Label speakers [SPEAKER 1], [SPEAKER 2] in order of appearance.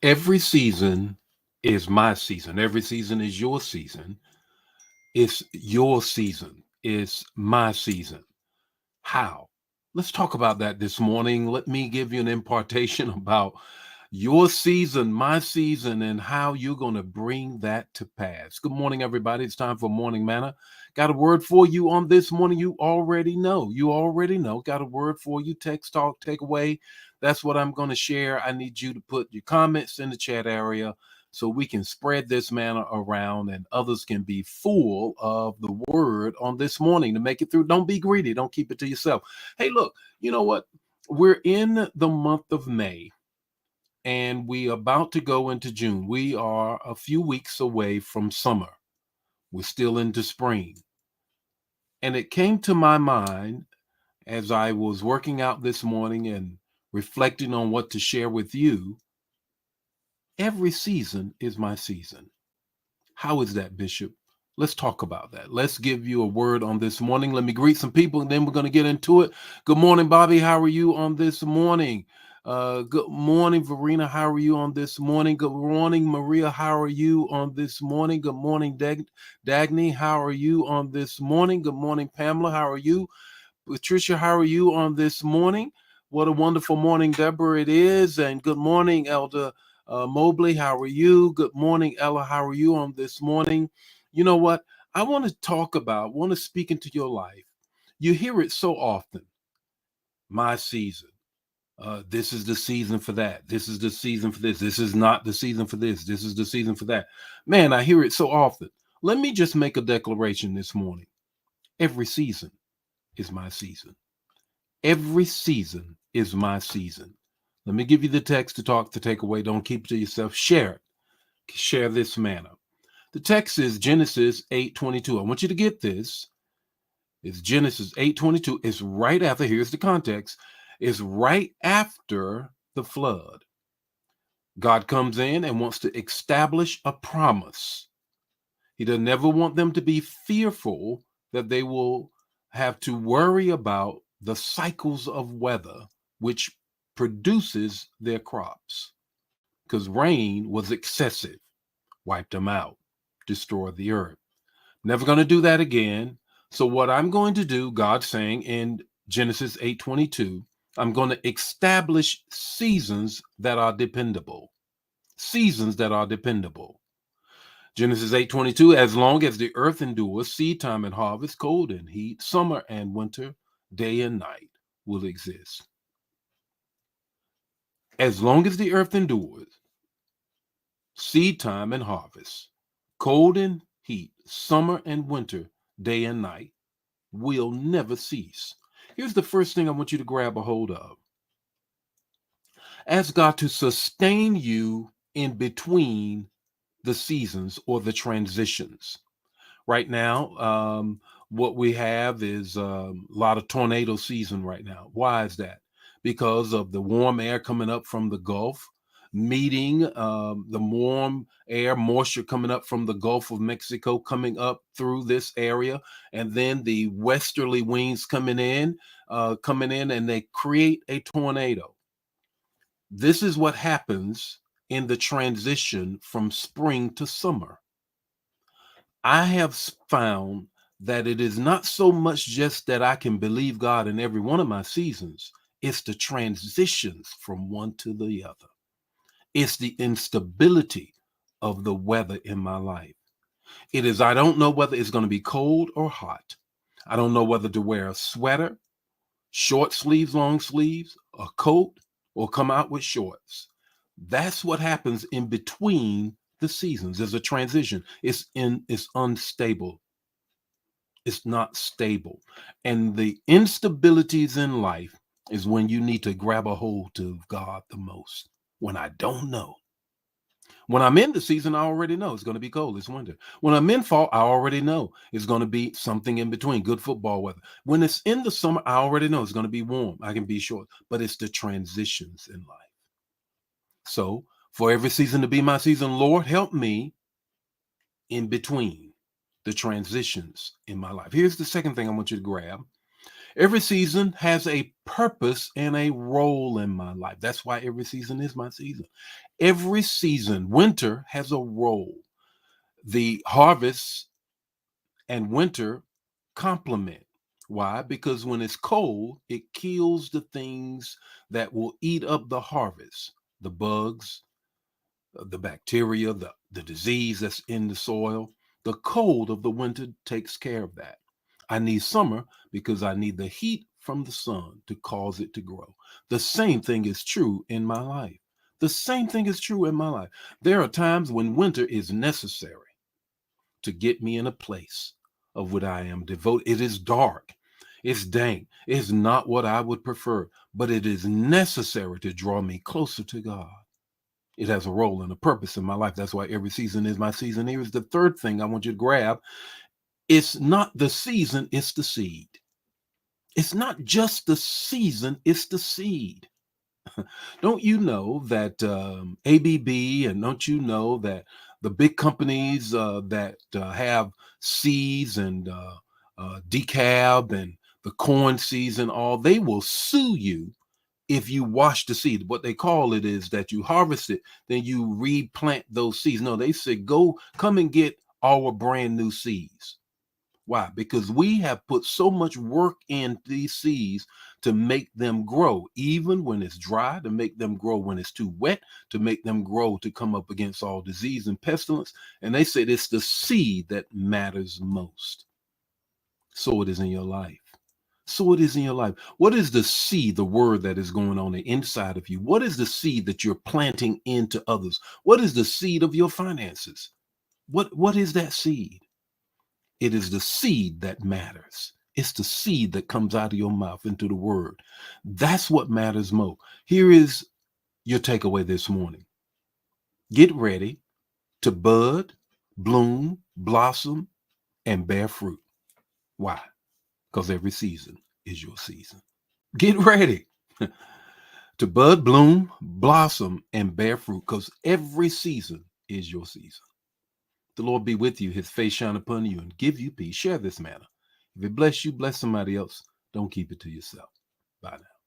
[SPEAKER 1] Every season is my season. Every season is your season. It's your season. It's my season. How? Let's talk about that this morning. Let me give you an impartation about your season, my season, and how you're going to bring that to pass. Good morning, everybody. It's time for Morning Manna. Got a word for you on this morning. You already know. You already know. Got a word for you. Text, talk, takeaway. That's what I'm going to share. I need you to put your comments in the chat area so we can spread this manna around and others can be full of the word on this morning to make it through. Don't be greedy. Don't keep it to yourself. Hey, look, you know what? We're in the month of May and we about to go into June. We are a few weeks away from summer. We're still into spring. And it came to my mind as I was working out this morning and reflecting on what to share with you. Every season is my season. How is that, Bishop? Let's talk about that. Let's give you a word on this morning. Let me greet some people and then we're going to get into it. Good morning, Bobby. How are you on this morning? Good morning, Verena. How are you on this morning? Good morning, Maria. How are you on this morning? Good morning, Dagny. How are you on this morning? Good morning, Pamela. How are you? Patricia, how are you on this morning? What a wonderful morning, Deborah, it is. And good morning, Elder Mobley. How are you? Good morning, Ella. How are you on this morning? You know what? I want to want to speak into your life. You hear it so often. My season. This is the season for that. This is the season for this. This is not the season for this. This is the season for that. Man, I hear it so often. Let me just make a declaration this morning. Every season is my season. Every season is my season. Let me give you the text to talk to take away. Don't keep it to yourself. Share it. Share this manna. The text is Genesis 8:22. I want you to get this. It's Genesis 8:22. It's right after, here's the context. It's right after the flood. God comes in and wants to establish a promise. He doesn't ever want them to be fearful that they will have to worry about the cycles of weather, which produces their crops. Because rain was excessive, wiped them out, destroyed the earth. Never going to do that again. So what I'm going to do, God's saying in Genesis 8:22, I'm going to establish seasons that are dependable. Seasons that are dependable. Genesis 8:22, as long as the earth endures, seed time and harvest, cold and heat, summer and winter, day and night will exist. As long as the earth endures, seed time and harvest, cold and heat, summer and winter, day and night will never cease. Here's the first thing I want you to grab a hold of. Ask God to sustain you in between the seasons or the transitions. Right now, what we have is a lot of tornado season right now. Why is that? Because of the warm air coming up from the Gulf, meeting the warm air, moisture coming up from the Gulf of Mexico, coming up through this area, and then the westerly winds coming in, and they create a tornado. This is what happens in the transition from spring to summer. I have found that it is not so much just that I can believe God in every one of my seasons, it's the transitions from one to the other. It's the instability of the weather in my life. It is, I don't know whether it's going to be cold or hot. I don't know whether to wear a sweater, short sleeves, long sleeves, a coat, or come out with shorts. That's what happens in between the seasons. There's a transition. It's unstable. It's not stable. And the instabilities in life is when you need to grab a hold of God the most. When I don't know. When I'm in the season, I already know it's going to be cold. It's winter. When I'm in fall, I already know it's going to be something in between, good football weather. When it's in the summer, I already know it's going to be warm. I can be short, but it's the transitions in life. So for every season to be my season, Lord, help me in between the transitions in my life. Here's the second thing I want you to grab. Every season has a purpose and a role in my life. That's why every season is my season. Every season, winter has a role. The harvest and winter complement. Why? Because when it's cold, it kills the things that will eat up the harvest, the bugs, the bacteria, the disease that's in the soil. The cold of the winter takes care of that. I need summer because I need the heat from the sun to cause it to grow. The same thing is true in my life. The same thing is true in my life. There are times when winter is necessary to get me in a place of what I am devoted. It is dark. It's dank. It's not what I would prefer, but it is necessary to draw me closer to God. It has a role and a purpose in my life. That's why every season is my season. Here's the third thing I want you to grab. It's not the season, it's the seed. It's not just the season, it's the seed. Don't you know that ABB, and don't you know that the big companies that have seeds and decab and the corn seeds and all, they will sue you if you wash the seed. What they call it is that you harvest it, then you replant those seeds. No, they said, go come and get our brand new seeds. Why? Because we have put so much work in these seeds to make them grow, even when it's dry, to make them grow when it's too wet, to make them grow to come up against all disease and pestilence. And they said it's the seed that matters most. So it is in your life. So it is in your life. What is the seed, the word that is going on the inside of you? What is the seed that you're planting into others? What is the seed of your finances? What is that seed? It is the seed that matters. It's the seed that comes out of your mouth into the word. That's what matters most. Here is your takeaway this morning. Get ready to bud, bloom, blossom, and bear fruit. Why? Because every season is your season. Get ready to bud, bloom, blossom, and bear fruit, because every season is your season. The Lord be with you, his face shine upon you, and give you peace. Share this manna. If it bless you, bless somebody else. Don't keep it to yourself. Bye now.